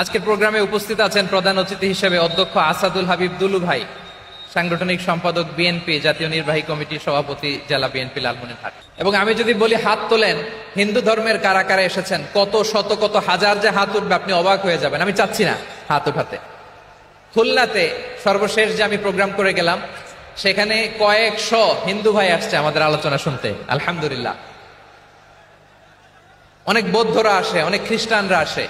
আজকের প্রোগ্রামে উপস্থিত আছেন প্রধান অতিথি হিসেবে অধ্যক্ষ আসাদুল হাবিব দুলু ভাই, সাংগঠনিক সম্পাদক বিএনপি, জাতীয় নির্বাহী কমিটির সভাপতি, জেলা বিএনপি লালমনিরহাট। এবং আমি যদি বলি হাত তোলেন, হিন্দু ধর্মের কারা কারা এসেছেন, কত শত কত হাজার যে হাত উঠবে, আপনি অবাক হয়ে যাবেন। আমি চাচ্ছি না হাত উঠাতে। খুলনাতে সর্বশেষ যে আমি প্রোগ্রাম করে গেলাম, সেখানে কয়েকশ হিন্দু ভাই আসছে আমাদের আলোচনা শুনতে, আলহামদুলিল্লাহ। অনেক বৌদ্ধরা আসে, অনেক খ্রিস্টানরা আসে।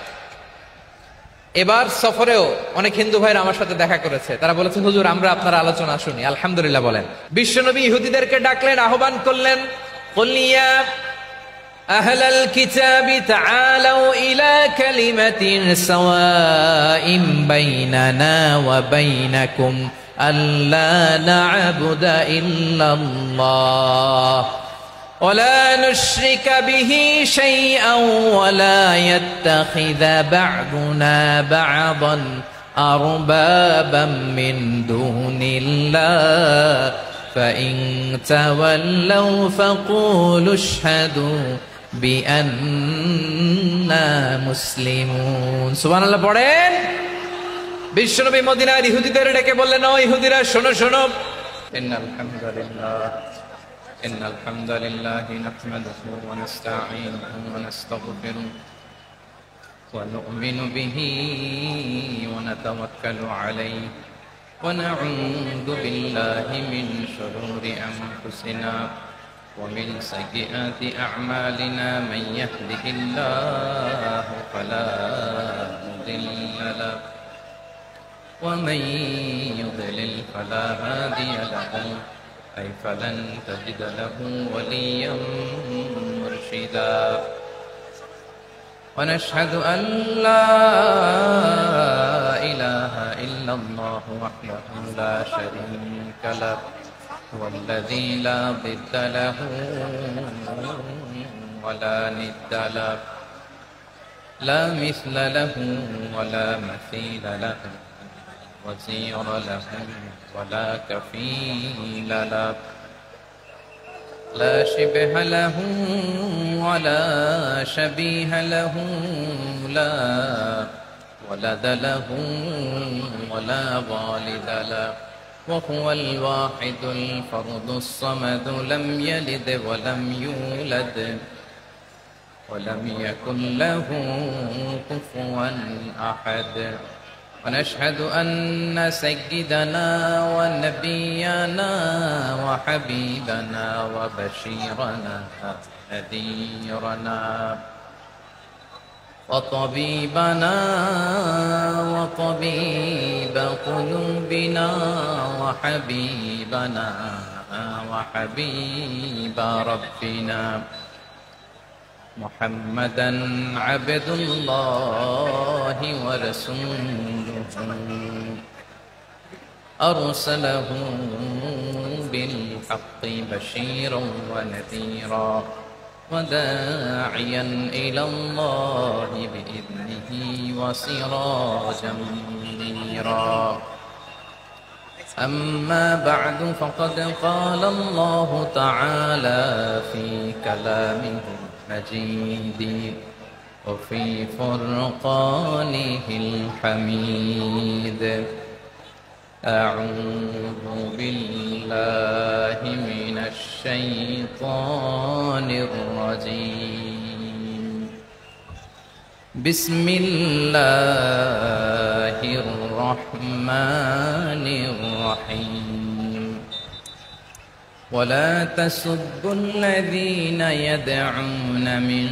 এবার সফরেও অনেক হিন্দু ভাইরা আমার সাথে দেখা করেছে। তারা বলেছে, হুজুর আমরা আপনার আলোচনা শুনি। আলহামদুলিল্লাহ বলেন। বিশ্বনবী ইহুদিদেরকে ডাকলেন, আহ্বান করলেন, কুল ইয়া আহলাল কিতাবি তাআলাউ ইলা কালিমাতিন সাওয়াইন বাইনানা ওয়া বাইনাকুম আল্লা না'বুদা ইল্লাল্লাহ ولا نشرك به شيئا ولا يتخذ بعضنا بعضا أربابا من دون الله فإن تولوا فقولوا اشهدوا بأننا مسلمون سبحان الله পড়েন। বিশ্বনবী মদিনার ইহুদিদের ডেকে বললেন, ও ইহুদিরা শোনো শোনো, ইন্নাল হামদুলিল্লাহ إن الحمد لله نحمده ونستعينه ونستغفره ونؤمن به ونتوكل عليه ونعوذ بالله من شرور أنفسنا ومن سيئات أعمالنا من يهده الله فلا مضل له ومن يضلل فلا هادي له أي فلن تجد له وليا مرشدا ونشهد أن لا إله إلا الله وحده لا شريك له هو الذي لا ضد له ولا ند له لا مثل له ولا مثيل له وزير له ولا كفيل له لا شبه له ولا شبيه له لا ولد له ولا والد له وهو الواحد الفرد الصمد لم يلد ولم يولد ولم يكن له كفوا أحد ونشهد أن سيدنا ونبينا وحبيبنا وبشيرنا نذيرنا وطبيبنا وطبيب قلوبنا وحبيبنا وحبيب ربنا محمدا عبد الله ورسوله أرسله بالحق بشيرا ونذيرا وداعيا إلى الله بإذنه وسراجا منيرا أما بعد فقد قال الله تعالى في كلامه المجيد وفي فرقانه الحميد أعوذ بالله من الشيطان الرجيم بسم الله الرحمن الرحيم ولا تسبوا الذين يدعون من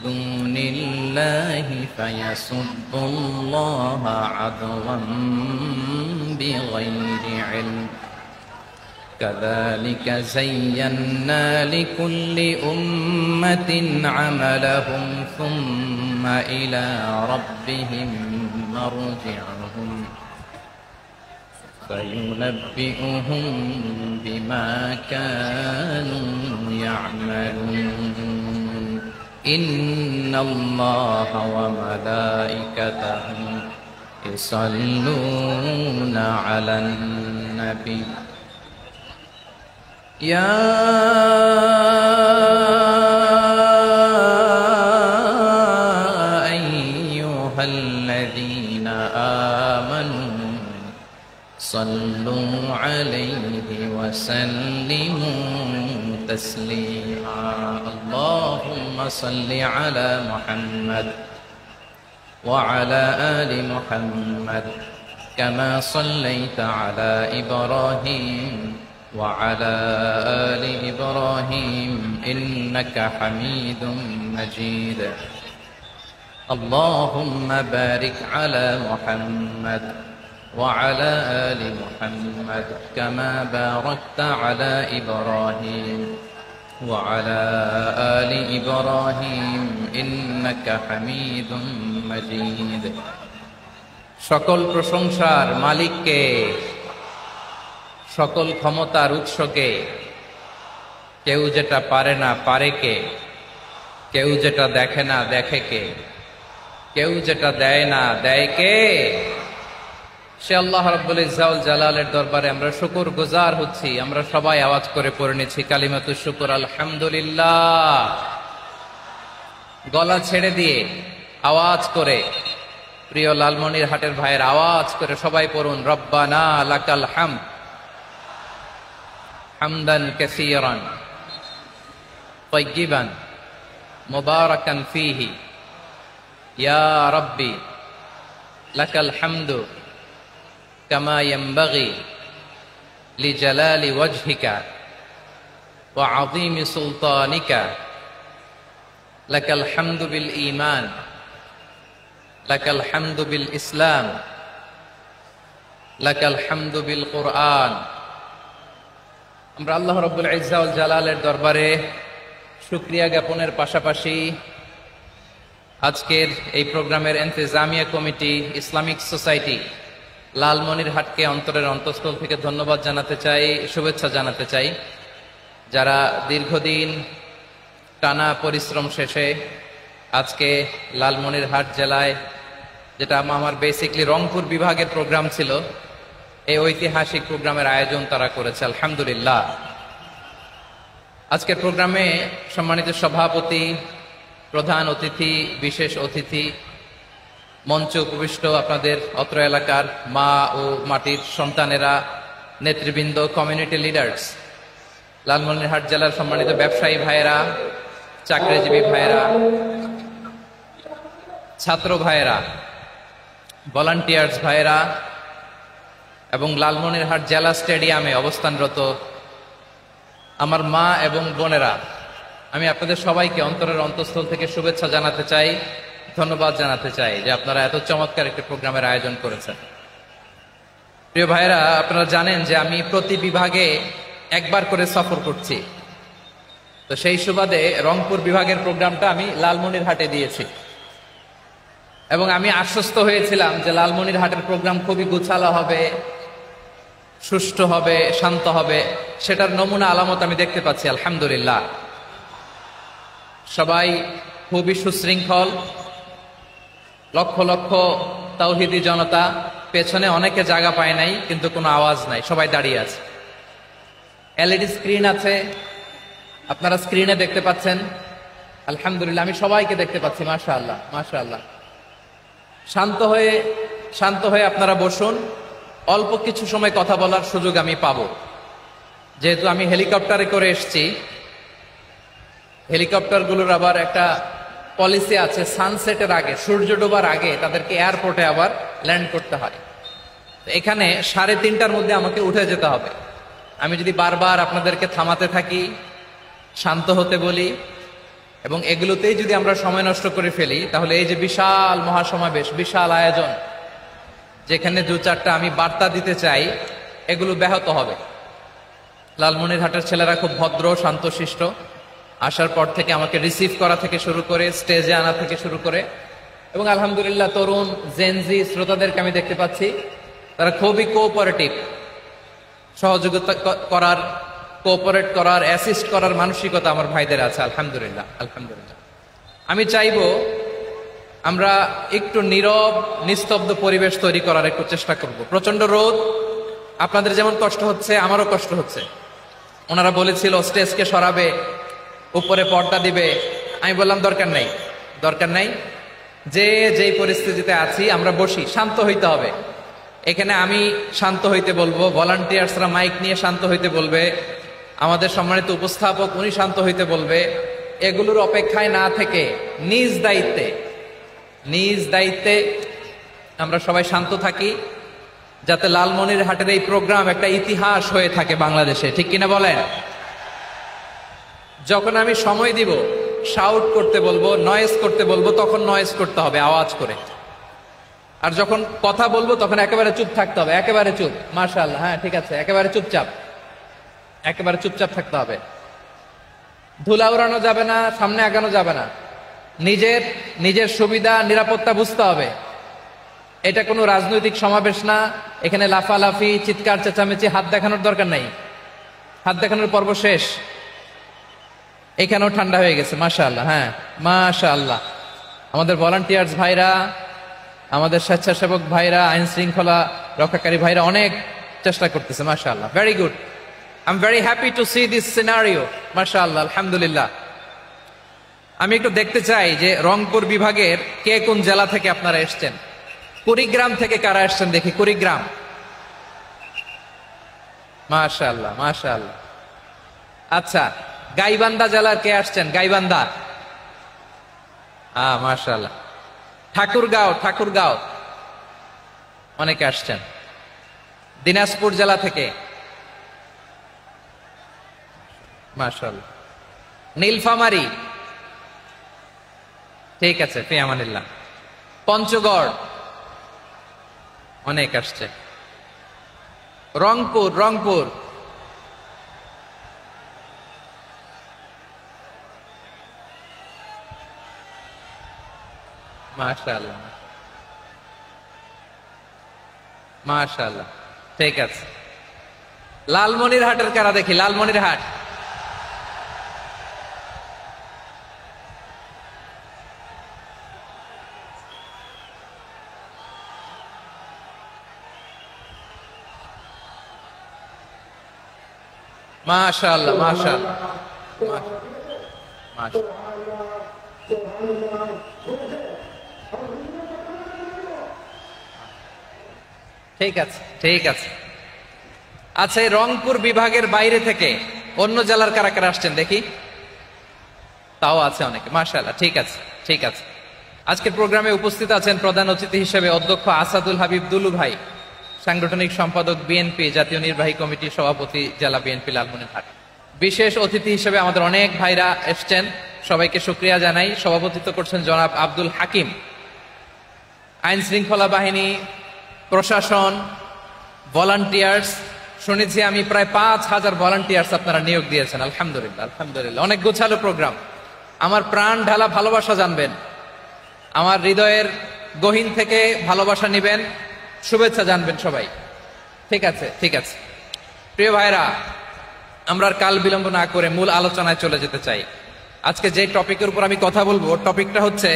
دون الله فيسبوا الله عدوا بغير علم كذلك زينا لكل أمة عملهم ثم إلى ربهم مرجعهم فينبئهم بما كانوا يعملون إن الله وملائكته يصلون على النبي يا أيها الذين الذين آمنوا صلوا عليه وسلموا تسليما اللهم صل على محمد وعلى آل محمد كما صليت على إبراهيم وعلى آل إبراهيم إنك حميد مجيد اللهم بارك على محمد وعلى آل محمد كما باركت على إبراهيم وعلى آل إبراهيم إنك حميد مجيد সকল প্রশংসার মালিককে সকল ক্ষমতার উৎসকে কেউ যেটা পারে না পারে কে কেউ যেটা দেখে না দেখে কে কেউ যেটা দেয় না দেয় কে সে আল্লাহ রাব্বুল ইজ্জা ওয়াল জালালের দরবারে আমরা শুকরগুজার হচ্ছি আমরা সবাই আওয়াজ করে পড়ে নিচ্ছি কালিমাতুশ শুকর আলহামদুলিল্লাহ গলা ছেড়ে দিয়ে আওয়াজ করে প্রিয় লালমনিরহাটের ভাইয়ের আওয়াজ করে সবাই পড়ুন রব্বানা লাকাল হামদ হামদান কাসীরান তাইয়িবান মুবারাকান ফীহি ইয়া রাব্বি লাকাল হামদু কামা ইয়ানবাগি লিজালালি ওয়াজহিকা ওয়া আযীমি সুলতানিকা লাকাল হামদু বিল ঈমান লাকাল হামদু বিল ইসলাম লাকাল হামদু বিল কুরআন আমরা আল্লাহ রাব্বুল ইজ্জা ওয়াল জালালের দরবারে শুকরিয়া জ্ঞাপনের পাশাপাশি আজকের এই প্রোগ্রামের ইন্তেজামিয়া কমিটি ইসলামিক সোসাইটি লালমনিরহাটকে অন্তরের অন্তঃস্থল থেকে ধন্যবাদ জানাতে চাই শুভেচ্ছা জানাতে চাই যারা দীর্ঘদিন টানা পরিশ্রম শেষে আজকে লালমনিরহাট জেলায় যেটা আমার বেসিকলি রংপুর বিভাগের প্রোগ্রাম ছিল এই ঐতিহাসিক প্রোগ্রামের আয়োজন তারা করেছে আলহামদুলিল্লাহ আজকের প্রোগ্রামে সম্মানিত সভাপতি প্রধান অতিথি বিশেষ অতিথি মঞ্চে উপবিষ্ট আপনাদের অত্র এলাকার মা ও মাটির সন্তানেরা নেতৃবৃন্দ কমিউনিটি লিডার্স লালমনিরহাট জেলার সম্মানিত ব্যবসায়ী ভাইয়েরা চাকরিজীবী ভাইয়েরা ছাত্র ভাইয়েরা ভলান্টিয়ার্স ভাইয়েরা এবং লালমনিরহাট জেলা স্টেডিয়ামে অবস্থানরত আমার মা এবং বোনেরা আমি আপনাদের সবাইকে অন্তরের অন্তঃস্থল থেকে শুভেচ্ছা জানাতে চাই ধন্যবাদ জানাতে চাই যে আপনারা এত চমৎকার একটি প্রোগ্রামের আয়োজন করেছেন প্রিয় ভাইয়েরা আপনারা জানেন যে আমি প্রতি বিভাগে একবার করে সফর করছি তো সেই সুবাদে রংপুর বিভাগের প্রোগ্রামটা আমি লালমনিরহাটে দিয়েছি এবং আমি আশ্বস্ত হয়েছিলাম যে লালমনিরহাটের প্রোগ্রাম খুবই গুছালো হবে সুষ্ঠু হবে শান্ত হবে সেটার নমুনা আলামত আমি দেখতে পাচ্ছি আলহামদুলিল্লাহ সবাই খুবই সুশৃঙ্খল লক্ষ লক্ষ তাওহীদি জনতা পেছনে অনেকে জায়গা পায় নাই কিন্তু কোনো আওয়াজ নাই সবাই দাঁড়িয়ে আছে এলইডি স্ক্রিন আছে আপনারা স্ক্রিনে দেখতে পাচ্ছেন আলহামদুলিল্লাহ আমি সবাইকে দেখতে পাচ্ছি মাশাআল্লাহ মাশাআল্লাহ শান্ত হয়ে আপনারা বসুন অল্প কিছু সময় কথা বলার সুযোগ আমি পাবো যেহেতু আমি হেলিকপ্টারে করে এসেছি হেলিকপ্টারগুলোর আবার একটা পলিসি আছে সানসেটের আগে সূর্য ডোবার আগে তাদেরকে এয়ারপোর্টে আবার ল্যান্ড করতে হয় এখানে 3:30টার মধ্যে আমাকে উঠে যেতে হবে আমি যদি বারবার আপনাদেরকে থামাতে থাকি শান্ত হতে বলি এবং এগুলোতেই যদি আমরা সময় নষ্ট করে ফেলি তাহলে এই যে বিশাল মহাসমাবেশ বিশাল আয়োজন যেখানে 2-4টা আমি বার্তা দিতে চাই এগুলো ব্যাহত হবে লালমনিরহাটের ছেলেরা খুব ভদ্র শান্তশিষ্ট আসার পর থেকে আমাকে রিসিভ করা থেকে শুরু করে স্টেজে আনা থেকে শুরু করে এবং আলহামদুলিল্লাহ তরুণ জেনজি শ্রোতাদেরকে আমি দেখতে পাচ্ছি তারা খুবই কোঅপারেটিভ সহযোগিতা করার কোঅপারেট করার অ্যাসিস্ট করার মানসিকতা আমার ভাইদের আছে আলহামদুলিল্লাহ আলহামদুলিল্লাহ আমি চাইবো আমরা একটু নীরব নিস্তব্ধ পরিবেশ তৈরি করার একটু চেষ্টা করব প্রচন্ড রোদ আপনাদের যেমন কষ্ট হচ্ছে আমারও কষ্ট হচ্ছে ওনারা বলেছিল স্টেজকে সরাবে উপরে পর্দা দিবে আমি বললাম দরকার নাই যে যেই পরিস্থিতিতে আছি আমরা বসি, শান্ত হইতে হবে। এখানে আমি শান্ত হইতে বলবো, ভলান্টিয়ার্সরা মাইক নিয়ে শান্ত হইতে বলবে, আমাদের সম্মানিত উপস্থাপক উনি শান্ত হইতে বলবে। এগুলোর অপেক্ষায় না থেকে নিজ দায়িত্বে আমরা সবাই শান্ত থাকি, যাতে লালমনিরহাটের এই প্রোগ্রাম একটা ইতিহাস হয়ে থাকে বাংলাদেশে, ঠিক কিনা বলেন? যখন আমি সময় দিব, শাউট করতে বলবো, নয়েজ করতে বলবো, তখন নয়েজ করতে হবে আওয়াজ করে। আর যখন কথা বলবো তখন একেবারে চুপ থাকতে হবে, একেবারে চুপ। মাশাআল্লাহ, হ্যাঁ ঠিক আছে, একেবারে চুপচাপ থাকতে হবে। ধুলা উড়ানো যাবে না, সামনে আগানো যাবে না। নিজের সুবিধা নিরাপত্তা বুঝতে হবে। এটা কোনো রাজনৈতিক সমাবেশ না, এখানে লাফালাফি, চিৎকার চেঁচামেচি, হাত দেখানোর দরকার নাই। হাত দেখানোর পর্ব শেষ। এখানেও ঠান্ডা হয়ে গেছে, মাশাআল্লাহ। হ্যাঁ মাশাআল্লাহ, আমাদের ভলান্টিয়ার্স ভাইরা, আমাদের স্বেচ্ছাসেবক ভাইরা, আইন শৃঙ্খলা রক্ষাকারী ভাইরা অনেক চেষ্টা করতেছে, মাশাআল্লাহ, very good. I am very happy to C this scenario, মাশাআল্লাহ, আলহামদুলিল্লাহ। আমি একটু দেখতে চাই যে রংপুর বিভাগের কে কোন জেলা থেকে আপনারা এসছেন। কুড়িগ্রাম থেকে কারা এসছেন দেখি, কুড়িগ্রাম। মাশাআল্লাহ মাশাআল্লাহ। আচ্ছা, গাইবান্ধা জেলার কে আসছেন? গাইবান্ধা, মাশাআল্লাহ। ঠাকুরগাঁও অনেকে আসছেন। দিনাজপুর জেলা থেকে, মাশাআল্লাহ। নীলফামারী, ঠিক আছে, ফি আমানিল্লাহ। পঞ্চগড় অনেক আসছে। রংপুর, মাশাআল্লাহ মাশাআল্লাহ, ঠিক আছে। লালমনিরহাটের কারা দেখি, লালমনিরহাট। মাশাআল্লাহ মাশাআল্লাহ ঠিক আছে। আচ্ছা, এই রংপুর বিভাগের বাইরে থেকে অন্য জেলার কারা কারা আসছেন দেখি, তাও আছে অনেকে, মাশাআল্লাহ, ঠিক আছে। আজকের প্রোগ্রামে উপস্থিত আছেন প্রধান অতিথি হিসেবে অধ্যক্ষ আসাদুল হাবিব দুলু ভাই, সাংগঠনিক সম্পাদক বিএনপি, জাতীয় নির্বাহী কমিটির সভাপতি, জেলা বিএনপি লালমনিরহাট। বিশেষ অতিথি হিসেবে আমাদের অনেক ভাইরা এসছেন, সবাইকে শুকরিয়া জানাই। সভাপতিত্ব করছেন জনাব আব্দুল হাকিম। আইন শৃঙ্খলা বাহিনী, প্রশাসন, ভলান্টিয়ার্স, শুনেছি আমি প্রায় 5,000 ভলান্টিয়ার্স আপনারা নিয়োগ দিয়েছেন, আলহামদুলিল্লাহ। অনেক গোছালো প্রোগ্রাম। আমার প্রাণ ঢালা ভালোবাসা জানবেন, আমার হৃদয়ের গহীন থেকে ভালোবাসা নিবেন, শুভেচ্ছা জানবেন সবাই, ঠিক আছে। প্রিয় ভাইরা, আমরা আর কাল বিলম্ব না করে মূল আলোচনায় চলে যেতে চাই। আজকে যে টপিকের উপর আমি কথা বলবো, টপিকটা হচ্ছে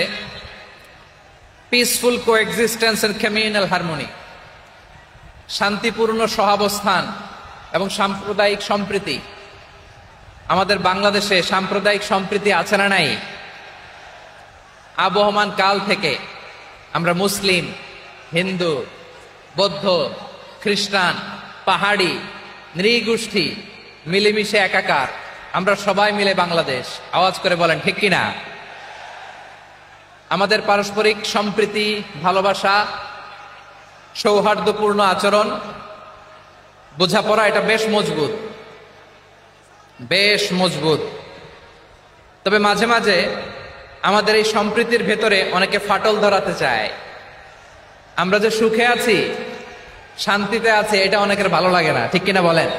peaceful coexistence and communal harmony, শান্তিপূর্ণ সহাবস্থান এবং সাম্প্রদায়িক সম্প্রীতি। আমাদের বাংলাদেশে সাম্প্রদায়িক সম্প্রীতি আছে না নাই? আবহমান কাল থেকে আমরা মুসলিম, হিন্দু, বৌদ্ধ, খ্রিস্টান, পাহাড়ি, নৃগোষ্ঠী মিলেমিশে একাকার, আমরা সবাই মিলে বাংলাদেশ। আওয়াজ করে বলেন ঠিক কিনা? আমাদের পারস্পরিক সম্প্রীতি, ভালোবাসা, সৌহার্দ্যপূর্ণ আচরণ, বোঝাপড়া, এটা বেশ মজবুত। তবে মাঝে মাঝে আমাদের এই সম্প্রীতির ভেতরে অনেকে ফাটল ধরাতে চায়। আমরা যে সুখে আছি, শান্তিতে আছি, এটা অনেকের ভালো লাগে না, ঠিক কিনা বলেন?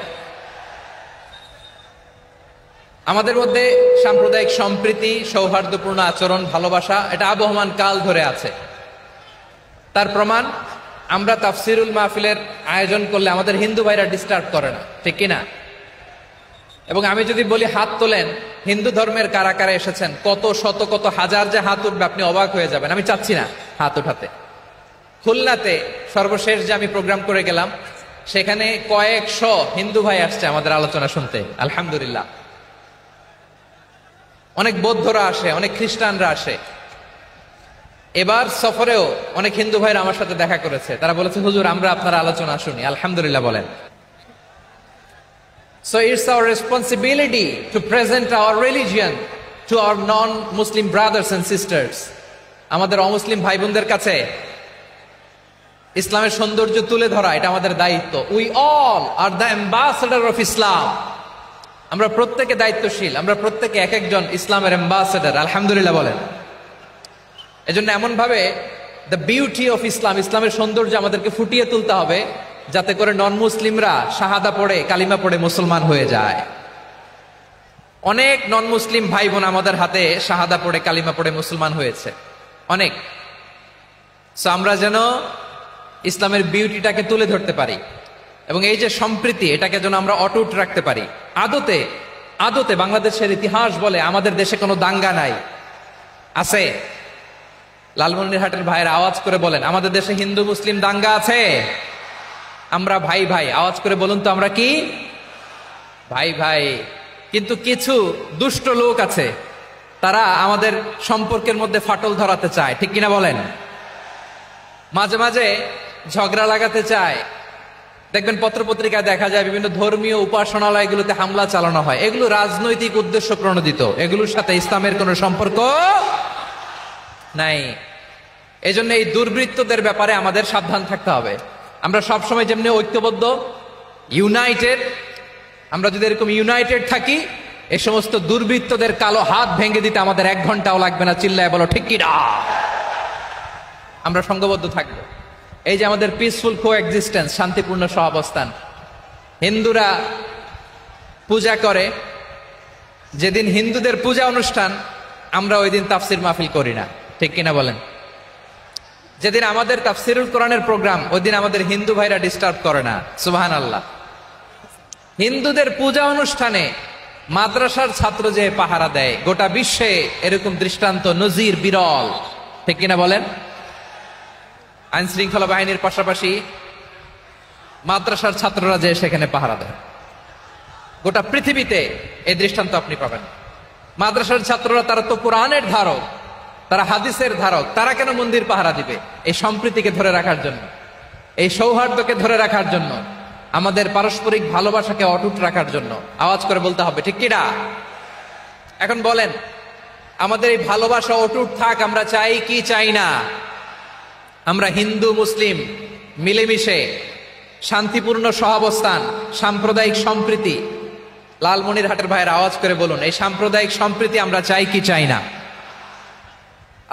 আমাদের মধ্যে সাম্প্রদায়িক সম্প্রীতি, সৌহার্দ্যপূর্ণ আচরণ, ভালোবাসা, এটা আবহমান কাল ধরে আছে। তার প্রমাণ, আমরা তাফসিরুল মাহফিলের আয়োজন করলে আমাদের হিন্দু ভাইরা ডিস্টার্ব করে না, ঠিক কিনা? এবং আমি যদি বলি হাত তোলেন, হিন্দু ধর্মের কারা কারা এসেছেন, কত শত কত হাজার যে হাত উঠবে, আপনি অবাক হয়ে যাবেন। আমি চাচ্ছি না হাত উঠাতে। খুলনাতে সর্বশেষ যে আমি প্রোগ্রাম করে গেলাম, সেখানে কয়েকশো হিন্দু ভাই আসছে আমাদের আলোচনা শুনতে, আলহামদুলিল্লাহ। অনেক বৌদ্ধরা আসে, অনেক খ্রিস্টানরা আসে। এবার সফরেও অনেক হিন্দু ভাইরা আমার সাথে দেখা করেছে, তারা বলেছে হুজুর আমরা আপনার আলোচনা শুনি। আলহামদুলিল্লাহ বলেন। So it's our responsibility to present our religion to our non-Muslim brothers and sisters. আমাদের অমুসলিম ভাই বোনদের কাছে ইসলামের সৌন্দর্য তুলে ধরা এটা আমাদের দায়িত্ব। We all are the ambassador of Islam. আমরা প্রত্যেকে দায়িত্বশীল, আমরা প্রত্যেকে এক একজন ইসলামের অ্যাম্বাসেডর। আলহামদুলিল্লাহ বলেন। এজন্য এমন ভাবে দ্য বিউটি অফ ইসলাম, ইসলামের সৌন্দর্য আমাদেরকে ফুটিয়ে তুলতে হবে যাতে করে নন মুসলিমরা শাহাদা পড়ে কালিমা পড়ে মুসলমান হয়ে যায়। অনেক নন মুসলিম ভাই বোন আমাদের হাতে শাহাদা পড়ে কালিমা পড়ে মুসলমান হয়েছে অনেক। সো আমরা যেন ইসলামের বিউটিটাকে তুলে ধরতে পারি এবং এই যে সম্প্রীতি এটাকে যেন আমরা অটুট রাখতে পারি। আদতে আদতে বাংলাদেশের ইতিহাস বলে আমাদের দেশে কোনো দাঙ্গা নাই, আছে? লালমনিরহাটের ভাইয়ের আওয়াজ করে বলেন আমাদের দেশে হিন্দু মুসলিম দাঙ্গা আছে? আমরা ভাই ভাই, আওয়াজ করে বলুন তো আমরা কি ভাই ভাই। কিন্তু কিছু দুষ্ট লোক আছে, তারা আমাদের সম্পর্কের মধ্যে ফাটল ধরাতে চায়, ঠিক কিনা বলেন? মাঝে মাঝে ঝগড়া লাগাতে চায়। দেখবেন পত্রপত্রিকায় দেখা যায় বিভিন্ন ধর্মীয় উপাসনালয়গুলোতে হামলা চালানো হয়। এগুলো রাজনৈতিক উদ্দেশ্য প্রণোদিত, এগুলোর সাথে ইসলামের কোনো সম্পর্ক নাই। এজন্য এই দুর্বৃত্তদের ব্যাপারে আমাদের সাবধান থাকতে হবে। আমরা সবসময় যেমনি ঐক্যবদ্ধ, ইউনাইটেড, আমরা যদি এরকম ইউনাইটেড থাকি এই সমস্ত দুর্বৃত্তদের কালো হাত ভেঙে দিতে আমাদের 1 ঘন্টাও লাগবে না। চিল্লায় বলো ঠিক কিনা? আমরা সংঘবদ্ধ থাকবো। এই যে আমাদের পিসফুল কোএক্সিস্টেন্স, শান্তিপূর্ণ সহাবস্থান। হিন্দুরা পূজা করে, যেদিন হিন্দুদের পূজা অনুষ্ঠান আমরা ওই দিন তাফসির মাহফিল করি না, ঠিক কিনা বলেন? যেদিন আমাদের তাফসিরুল কোরআনের প্রোগ্রাম ওই দিন আমাদের হিন্দু ভাইরা ডিস্টার্ব করে না। সুবহানাল্লাহ। হিন্দুদের পূজা অনুষ্ঠানে মাদ্রাসার ছাত্র যে পাহারা দেয়, গোটা বিশ্বে এরকম দৃষ্টান্ত নজির বিরল, ঠিক কিনা বলেন? আইন শৃঙ্খলা বাহিনীর পাশাপাশি মাদ্রাসার ছাত্ররা যে সেখানে পাহারা দেয়, গোটা পৃথিবীতে এই দৃষ্টান্ত আপনি পাবেন। মাদ্রাসার ছাত্ররা তারা তো কোরআনের ধারক, তারা হাদিসের ধারক, তারা কেন মন্দির পাহারা দিবে? এই সম্প্রীতিকে ধরে রাখার জন্য, এই সৌহার্দ্যকে ধরে রাখার জন্য, আমাদের পারস্পরিক ভালোবাসাকে অটুট রাখার জন্য। আওয়াজ করে বলতে হবে ঠিক কিনা? এখন বলেন আমাদের এই ভালোবাসা অটুট থাক আমরা চাই কি চাই না? আমরা হিন্দু মুসলিম মিলেমিশে শান্তিপূর্ণ সহাবস্থান, সাম্প্রদায়িক সম্প্রীতি, লালমনিরহাটের ভাইয়ের আওয়াজ করে বলুন এই সাম্প্রদায়িক সম্প্রীতি আমরা চাই কি চাই না?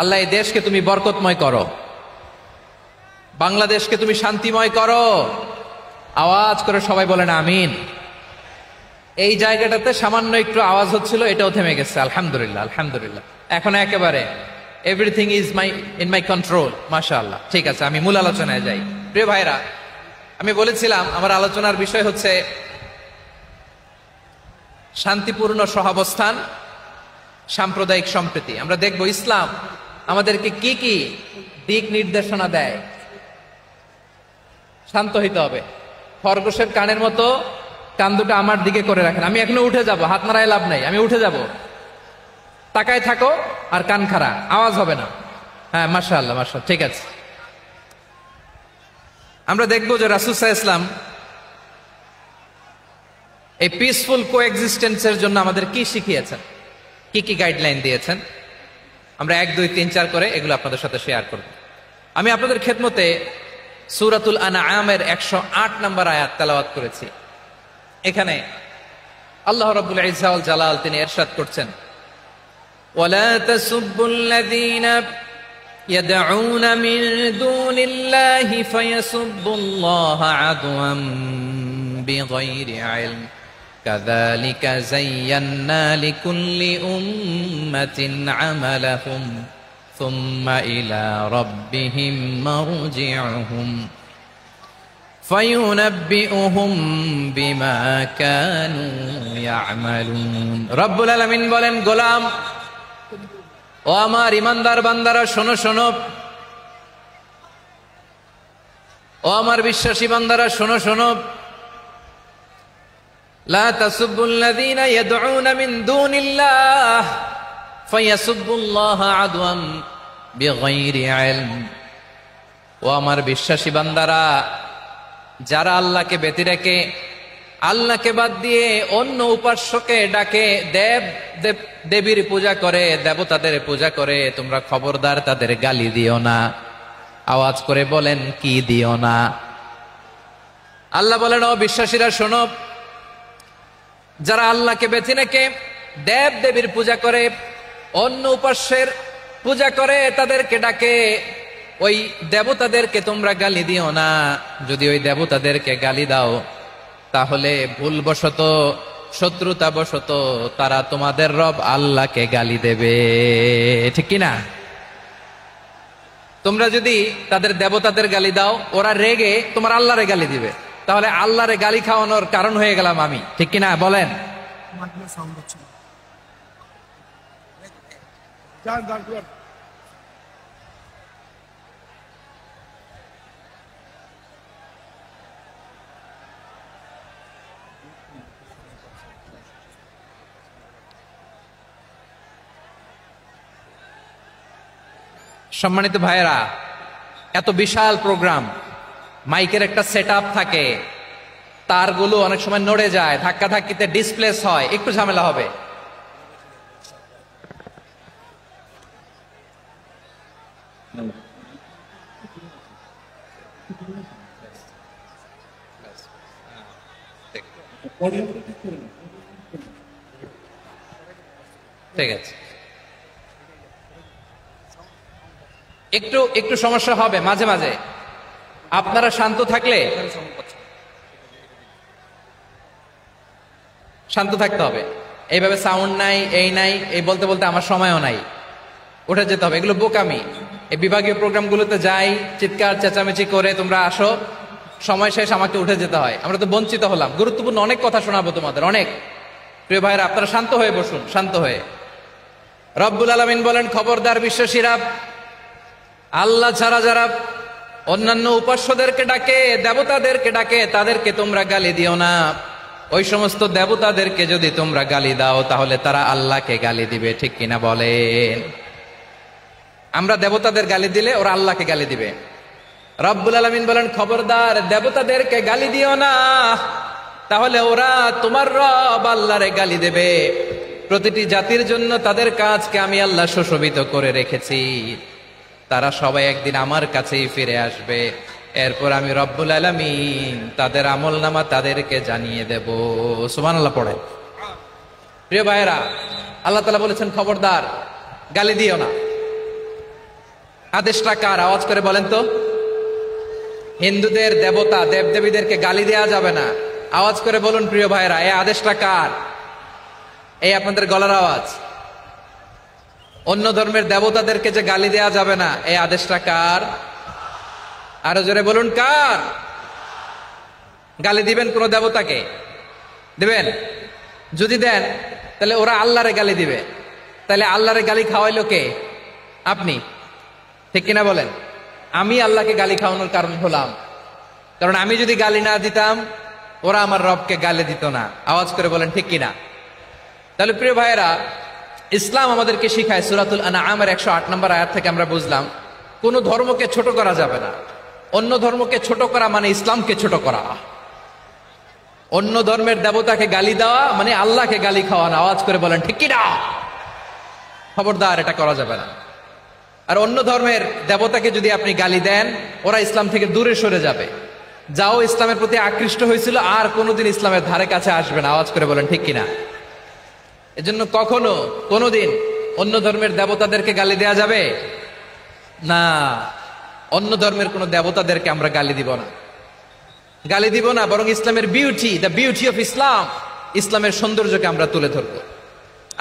আল্লাহ এই দেশকে তুমি বরকতময় করো, বাংলাদেশকে তুমি শান্তিময় করো। আওয়াজ করে সবাই বলেন আমিন। এই জায়গাটাতে সামান্য একটু আওয়াজ হচ্ছিল, এটাও থেমে গেছে। আলহামদুলিল্লাহ, আলহামদুলিল্লাহ। এখন একেবারে everything is in my control. মাশাআল্লাহ। ঠিক আছে, আমি মূল আলোচনায় যাই। প্রিয় ভাইরা, আমি বলেছিলাম আমার আলোচনার বিষয় হচ্ছে শান্তিপূর্ণ সহাবস্থান, সাম্প্রদায়িক সম্প্রীতি। আমরা দেখব ইসলাম আমাদেরকে কি কি দিক নির্দেশনা দেয়। শান্ত হইতে হবে। খরগোশের কানের মতো কান দুটো আমার দিকে করে রাখেন। আমি এখনো উঠে যাব, হাত নাড়ায় লাভ নাই, আমি উঠে যাব। তাকায় থাকো আর কান খাড়া, আওয়াজ হবে না। হ্যাঁ, মাশাআল্লাহ, মাশাআল্লাহ, ঠিক আছে। আমরা দেখবো যে রাসূল সাল্লাল্লাহু আলাইহি ওয়াসাল্লাম এই পিসফুল কোএক্সিস্টেন্সের জন্য আমাদের কি শিখিয়েছেন, কি কি গাইডলাইন দিয়েছেন। আমরা 1, 2, 3, 4 করে এগুলো আপনাদের সাথে শেয়ার করব। আমি আপনাদের খেদমতে সূরাতুল আনআমের 108 নম্বর আয়াত তেলাওয়াত করেছি। এখানে আল্লাহ রাব্বুল ইজ্জা ওয়াল জালাল তিনি ইরশাদ করছেন, ওয়ালা তাসুব্বুল্লাযীনা ইয়াদউনা মিন দুনিল্লাহি ফায়াসুব্বুল্লাহা আদওয়াম বিগাইরি ইলম কাযালিকা যায়্যান্না লিকুল্লি উম্মাতিন আমালাহুম সুম্মা ইলা রাব্বিহিম মারজিউহুম ফায়ুনাব্বিউহুম বিমা কানু ইয়ামালুন। রব্বুল আলামিন বলেন, গোলাম ও আমার ইমানদার বান্দারা শোনো শোনো, ও আমার বিশ্বাসী বান্দারা শোনো শোনো, লা তাসুব্বুল্লাযীনা ইয়াদউনা মিন দুনিল্লাহ ফায়াসুব্বুল্লাহা আদওয়াম। বিগাইরি ইলম। ও আমার বিশ্বাসী বান্দারা, যারা আল্লাহকে ব্যতি রেখে, আল্লাহকে বাদ দিয়ে অন্য উপাস্যকে ডাকে, দেবীর পূজা করে, দেবতাদের পূজা করে, তোমরা খবরদার তাদের গালি দিও না। আওয়াজ করে বলেন, কি দিও না? আল্লাহ বলেন, ও বিশ্বাসীরা শোনো, যারা আল্লাহকে বেছে রেখে দেবীর পূজা করে, অন্য উপাস্যের পূজা করে, তাদেরকে ডাকে, ওই দেবতাদেরকে তোমরা গালি দিও না। যদি ওই দেবতাদেরকে গালি দাও, তাহলে ভুলবশত, শত্রুতাবশত তারা তোমাদের রব আল্লাহকে গালি দেবে, ঠিক কিনা? তোমরা যদি তাদের দেবতাদের গালি দাও, ওরা রেগে তোমার আল্লাহরে গালি দিবে, তাহলে আল্লাহরে গালি খাওয়ানোর কারণ হয়ে গেলাম আমি, ঠিক কিনা বলেন? সম্মানিত ভাইয়েরা, এত বিশাল প্রোগ্রাম, মাইকের একটা সেটআপ থাকে, তারগুলো অনেক সময় নড়ে যায়, ধাক্কা ধাক্কিতে ডিসপ্লেস হয়, একটু ঝামেলা হবে। ঠিক আছে, একটু একটু সমস্যা হবে মাঝে মাঝে। আপনারা শান্ত থাকলে, শান্ত থাকতে হবে। এইভাবে সাউন্ড নাই, এই নাই, এই বলতে বলতে আমার সময়ও নাই, উঠে যেতে হবে। এগুলো বোকামি। এই বিভাগীয় প্রোগ্রামগুলোতে যাই, চিৎকার চেঁচামেচি করে তোমরা আসো, সময় শেষ, আমাকে উঠে যেতে হয়। আমরা তো বঞ্চিত হলাম। গুরুত্বপূর্ণ অনেক কথা শোনাবো তোমাদের, অনেক। প্রিয় ভাইরা, আপনারা শান্ত হয়ে বসুন, শান্ত হয়ে। রব্বুল আলামিন বলেন, খবরদার বিশ্বাসীরা, আল্লাহ ছাড়া যারা অন্যান্য উপাস্যদেরকে ডাকে, দেবতাদেরকে ডাকে, তাদেরকে তোমরা গালি দিও না। ওই সমস্ত দেবতাদেরকে যদি তোমরা গালি দাও, তাহলে তারা আল্লাহকে গালি দিবে, ঠিক কিনা বলেন? আমরা দেবতাদের গালি দিলে ওরা আল্লাহকে গালি দিবে। রব্বুল আলামিন বলেন, খবরদার দেবতাদেরকে গালি দিও না, তাহলে ওরা তোমার রব আল্লাহরে গালি দেবে। প্রতিটি জাতির জন্য তাদের কাজকে আমি আল্লাহ সুশোভিত করে রেখেছি। তারা সবাই একদিন আমার কাছেই ফিরে আসবে। এরপর আমি রব্বুল আলামিন তাদের আমলনামা তাদেরকে জানিয়ে দেব। সুবহানাল্লাহ পড়ে। প্রিয় ভাইয়েরা, আল্লাহ তাআলা বলেছেন, খবরদার গালি দিও না। আদেশটা কার? আওয়াজ করে বলেন তো। হিন্দুদের দেবতা দেবদেবীদেরকে গালি দেয়া যাবে না। আওয়াজ করে বলুন প্রিয় ভাইয়েরা, এই আদেশটা কার? এই আপনাদের গলার আওয়াজ। অন্য ধর্মের দেবতাদেরকে যে গালি দেয়া যাবে না, এই আদেশটা কার? আরো জোরে বলুন, কার? গালি দিবেন কোন দেবতাকে? দিবেন? যদি দেন, তাহলে ওরা আল্লাহরে গালি দিবে। তাহলে আল্লাহরে গালি খাওয়াইলো কে? আপনি, ঠিক কিনা বলেন? আমি আল্লাহকে গালি খাওয়ানোর কারণ হলাম। কারণ আমি যদি গালি না দিতাম, ওরা আমার রবকে গালি দিত না। আওয়াজ করে বলেন, ঠিক কিনা? তাহলে প্রিয় ভাইয়েরা, ইসলাম আমাদেরকে শিখায়, সূরাতুল আনআমের 108 নম্বর আয়াত থেকে আমরা বুঝলাম, কোন ধর্মকে ছোট করা যাবে না। অন্য ধর্মকে ছোট করা মানে ইসলামকে ছোট করা। অন্য ধর্মের দেবতাকে গালি দেওয়া মানে আল্লাহকে গালি খাওয়ানো। আওয়াজ করে বলেন, ঠিক কিনা? খবরদার, এটা করা যাবে না। আর অন্য ধর্মের দেবতাকে যদি আপনি গালি দেন, ওরা ইসলাম থেকে দূরে সরে যাবে। যাও ইসলামের প্রতি আকৃষ্ট হয়েছিল, আর কোনোদিন ইসলামের ধারে কাছে আসবে না। আওয়াজ করে বলেন, ঠিক কিনা? এজন্য কখনো কোনোদিন অন্য ধর্মের দেবতাদেরকে গালি দেয়া যাবে না। অন্য ধর্মের কোন দেবতাদেরকে আমরা গালি দিব না, গালি দিব না। বরং ইসলামের beauty, the beauty of Islam, ইসলামের সৌন্দর্যকে আমরা তুলে ধরবো।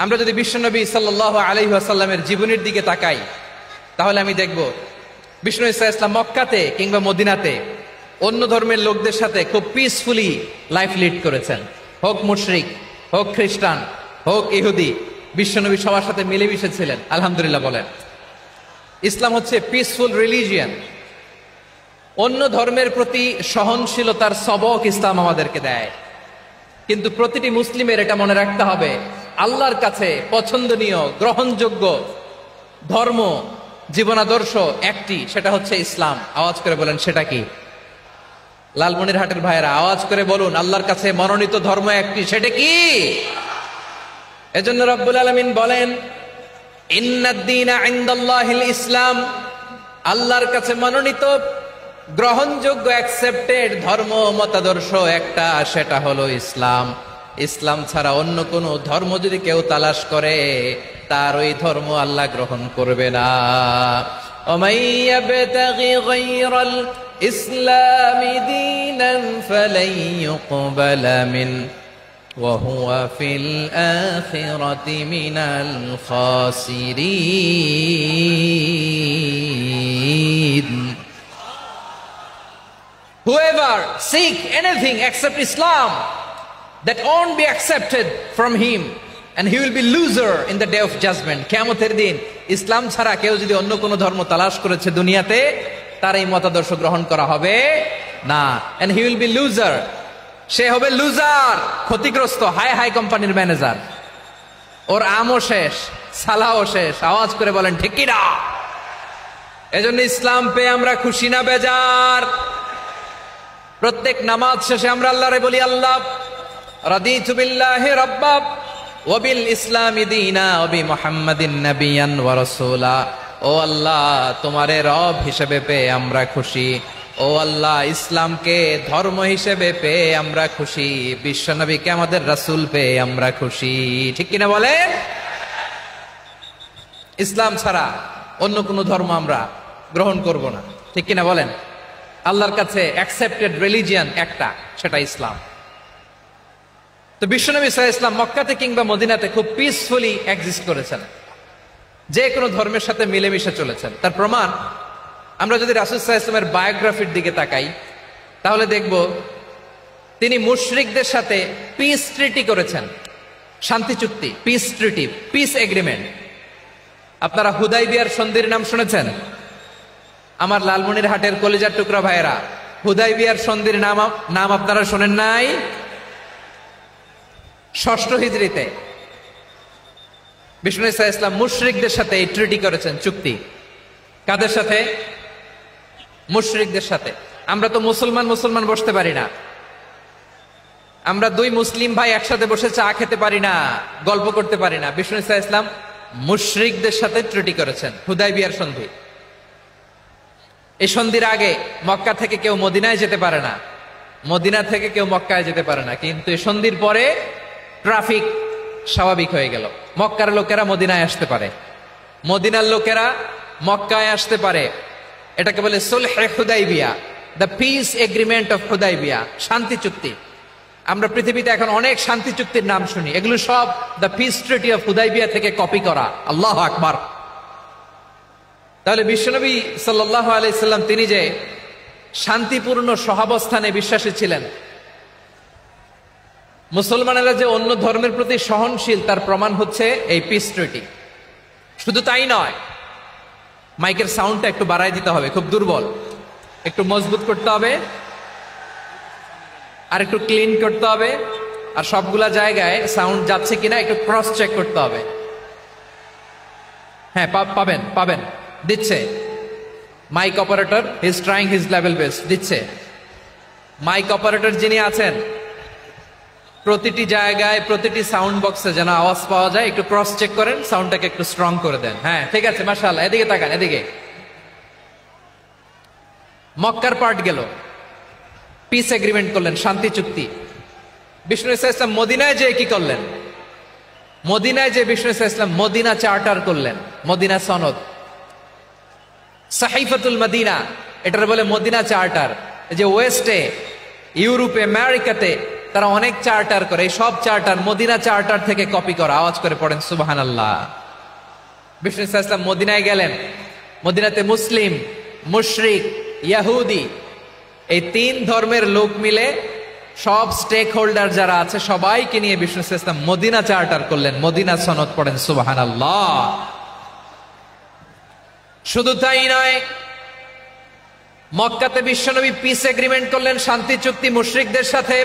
আমরা যদি বিশ্বনবী সাল্লাল্লাহু আলাইহি ওয়াসাল্লামের জীবনের দিকে তাকাই, তাহলে আমি দেখব বিষ্ণু ইসলাম মক্কাতে কিংবা মদিনাতে অন্য ধর্মের লোকদের সাথে খুব পিসফুলি লাইফ লিড করেছেন। হোক মুশরিক, হোক খ্রিস্টান, হোক ইহুদি, বিশ্বনবী সবার সাথে মিলেমিশে ছিলেন। আলহামদুলিল্লাহ বলেন। ইসলাম হচ্ছে পিসফুল রিলিজিয়ান। অন্য ধর্মের প্রতি সহনশীলতার সবক ইসলাম আমাদেরকে দেয়। কিন্তু প্রতিটি মুসলিমের এটা মনে রাখতে হবে, আল্লাহর কাছে পছন্দনীয়, গ্রহণযোগ্য ধর্ম জীবনাদর্শ একটি, সেটা হচ্ছে ইসলাম। আওয়াজ করে বলেন সেটা কি? লালমনিরহাটের ভাইয়েরা আওয়াজ করে বলুন, আল্লাহর কাছে মনোনীত ধর্ম একটি, সেটা কি? এজন্য রব্বুল আলামিন বলেন, ইন্নাদ-দীনা ইনদাল্লাহিল ইসলাম, আল্লাহর কাছে মনোনীত গ্রহণযোগ্য অ্যাকসেপ্টেড ধর্ম মতাদর্শ একটা, সেটা হলো ইসলাম। ইসলাম ছাড়া অন্য কোন ধর্ম যদি কেউ তালাশ করে, তার ওই ধর্ম আল্লাহ গ্রহণ করবে না। ওমাই ইয়াবতাগি গায়রাল ইসলামি দীনান ফালাই ইউকবালা মিন ওয়া হুয়া ফিল আখিরাতি মিনাল খাসিরিন। Whoever seek anything except Islam, that won't be accepted from him, and he will be loser in the day of judgment. কিয়ামতের দিন ইসলাম ছাড়া কেউ যদি অন্য কোন ধর্ম তালাশ করেছে দুনিয়াতে, তার এই মতাদর্শ গ্রহণ করা হবে না, and he will be loser. সে হবে লুজার, ক্ষতিগ্রস্ত, হাই হাই কোম্পানির ম্যানেজার। ওর আমও শেষ, সালাও শেষ। আওয়াজ করে বলেন ঠিক কি না? এজন্য ইসলাম পেয়ে আমরা খুশি না বেজার? প্রত্যেক নামাজ শেষে আমরা আল্লাহরে বলি, আল্লাহ রাদিতু বিল্লাহি রাব্বা ওয়া বিল ইসলামি দীনা ওয়া বি মুহাম্মাদিন নাবিয়ান ওয়া রাসূলা। ও আল্লাহ, তোমারে রব হিসেবে পেয়ে আমরা খুশি। ও আল্লাহ, ইসলামকে ধর্ম হিসেবে পেয়ে আমরা খুশি। বিশ্ব নবীকে আমাদের রাসূল পেয়ে আমরা খুশি। ঠিক কিনা বলেন? ইসলাম ছাড়া অন্য কোন ধর্ম আমরা গ্রহণ করব না। ঠিক কিনা বলেন? আল্লাহর কাছে অ্যাকসেপ্টেড রিলিজিয়ান একটা, সেটা ইসলাম। তো বিশ্বনবী সাল্লাল্লাহু আলাইহি ওয়াসাল্লাম মক্কাতে কিংবা মদিনাতে খুব পিসফুলি এক্সিস্ট করেছেন, যে কোনো ধর্মের সাথে মিলেমিশে চলেছেন। তার প্রমাণ আমরা যদি রাসূল সাল্লাল্লাহু আলাইহি ওয়াসাল্লামের বায়োগ্রাফির দিকে তাকাই, তাহলে দেখব তিনি মুশরিকদের সাথে পিস ট্রিটি করেছেন, শান্তি চুক্তি, পিস ট্রিটি, পিস এগ্রিমেন্ট। আপনারা হুদাইবিয়ার সন্ধির নাম শুনেছেন? আমার লালমনিরহাটের কলিজার টুকরা ভাইয়েরা, হুদাইবিয়ার সন্ধির নাম আপনারা শোনেন নাই? ৬ষ্ঠ হিজরিতে বিষ্ণু ঈসা ইসলাম মুশরিকদের সাথে এই ট্রিটি করেছেন, চুক্তি। কাদের সাথে? মুশরিকদের সাথে। আমরা তো মুসলমান বসতে পারি না। আমরা দুই মুসলিম ভাই একসাথে বসে চা খেতে পারি না, গল্প করতে পারি না। বিষ্ণু ঈসা ইসলাম মুশরিকদের সাথে ট্রিটি করেছেন, হুদাইবিয়ার সন্ধি। এই সন্ধির আগে মক্কা থেকে কেউ মদিনায় যেতে পারে না, মদিনা থেকে কেউ মক্কায় যেতে পারে না। কিন্তু এই সন্ধির পরে ট্রাফিক স্বাভাবিক হয়ে গেল। মক্কার লোকেরা মদিনায় আসতে পারে, মদিনার লোকেরা মক্কায় আসতে পারে। এটাকে বলে সুলহে হুদাইবিয়া, the peace agreement of Hudaibiya, শান্তি চুক্তি। আমরা পৃথিবীতে এখন অনেক শান্তি চুক্তির নাম শুনি, এগুলো সব the piece treaty of Hudaibiya থেকে কপি করা। আল্লাহু আকবার। তাহলে বিশ্বনবী সাল্লাল্লাহু আলাইহি সাল্লাম তিনি যে শান্তিপূর্ণ সহাবস্থানে বিশ্বাসী ছিলেন, মুসলমানেরা যে অন্য ধর্মের প্রতি সহনশীল, তার প্রমাণ হচ্ছে এই পিস ট্রিটি। শুধু তাই নয়, মাইকের সাউন্ডটা একটু বাড়াই দিতে হবে, খুব দুর্বল, একটু মজবুত করতে হবে, আর একটু ক্লিন করতে হবে, আর সবগুলা জায়গায় সাউন্ড যাচ্ছে কিনা একটু ক্রস চেক করতে হবে। হ্যাঁ, পাবেন দিচ্ছে mic operator, is trying his level best, দিচ্ছে। মাইক অপারেটর যিনি আছেন, প্রতিটি জায়গায় প্রতিটি সাউন্ড বক্সে যেন আওয়াজ পাওয়া যায়, একটু ক্রস চেক করেন, সাউন্ডটাকে একটু স্ট্রং করে দেন। হ্যাঁ, ঠিক আছে, মাশাআল্লাহ। এদিকে তাকান, এদিকে। মক্কার পার্ট গেল, পিস এগ্রিমেন্ট করলেন, শান্তি চুক্তি। বিষ্ণু ঈসা ইসলাম মদিনায় যে কি করলেন? মদিনায় যে বিষ্ণু ঈসা ইসলাম মদিনা চার্টার করলেন, মদিনা সনদ, সাহিফাতুল মদিনা, এটার বলে মদিনা চার্টার। যে ওয়েস্টে, ইউরোপে, আমেরিকাতে তারা অনেক চার্টার করে, এই সব চার্টার মদিনা চার্টার থেকে কপি করা। আওয়াজ করে পড়েন সুবহানাল্লাহ। বিষ্ণু ঈসা ইসলাম মদিনায় গেলেন, মদিনাতে মুসলিম, মুশরিক, ইহুদি, এই তিন ধর্মের লোক মিলে সব স্টেক হোল্ডার যারা আছে সবাইকে নিয়ে বিষ্ণু ঈসা ইসলাম মদিনা চার্টার করলেন, মদিনা সনদ। পড়েন সুবহানাল্লাহ। শুধু তাই নয়, মক্কাতে বিশ্বনবী পিস এগ্রিমেন্ট করলেন, শান্তি চুক্তি মুশরিকদের সাথে।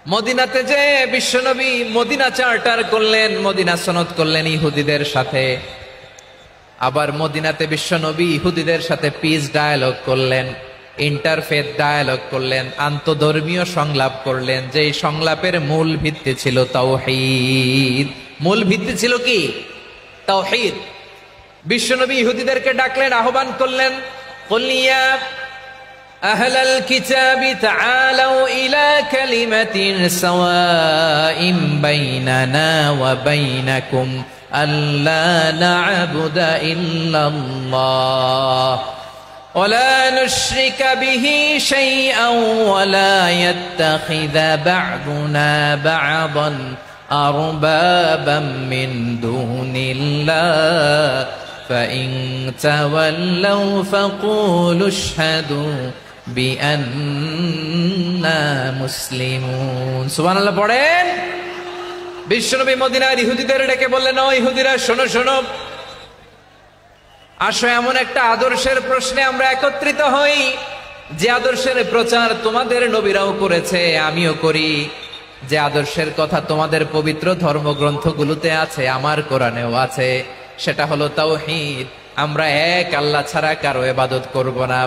মদিনাতে যে বিশ্বনবী মদিনা চার্টার করলেন, মদিনা সনদ করলেন ইহুদিদের সাথে। আবার মদিনাতে বিশ্বনবী ইহুদিদের সাথে পিস ডায়ালগ করলেন, ইন্টারফেথ ডায়ালগ করলেন, আন্তধর্মীয় সংলাপ করলেন, যে সংলাপের মূল ভিত্তি ছিল তাওহীদ। মূল ভিত্তি ছিল কি? তাওহীদ। বিশ্বনবী ইহুদিদেরকে ডাকলেন, আহ্বান করলেন, কুল ইয়া আহলাল কিতাবি তাআলাউ ইলা কালিমাতিন সাওয়াইন বাইনানা ওয়া বাইনাকুম আল্লা না'বুদা ইল্লাল্লাহ ওয়া লা নুশরিকা বিহি শাইআন ওয়া লা ইয়াত্তাখিযা বা'দুনা বা'দান আরবাবাম মিন দুনিল্লাহ فإن تولوا فقولوا اشهدوا بأننا مسلمون সুবহানাল্লাহ পড়েন। বিশ্বনবী মদিনার ইহুদিদের ডেকে বললেন, ও ইহুদিরা, শোনো শোনো, আসো এমন একটা আদর্শের প্রশ্নে আমরা একত্রিত হই যে আদর্শের প্রচার তোমাদের নবীরাও করেছে, আমিও করি, যে আদর্শের কথা তোমাদের পবিত্র ধর্মগ্রন্থগুলোতে আছে, আমার কোরআনেও আছে, সেটা হলো তাওহীদ। আমরা এক আল্লাহ ছাড়া কারো ইবাদত করব না।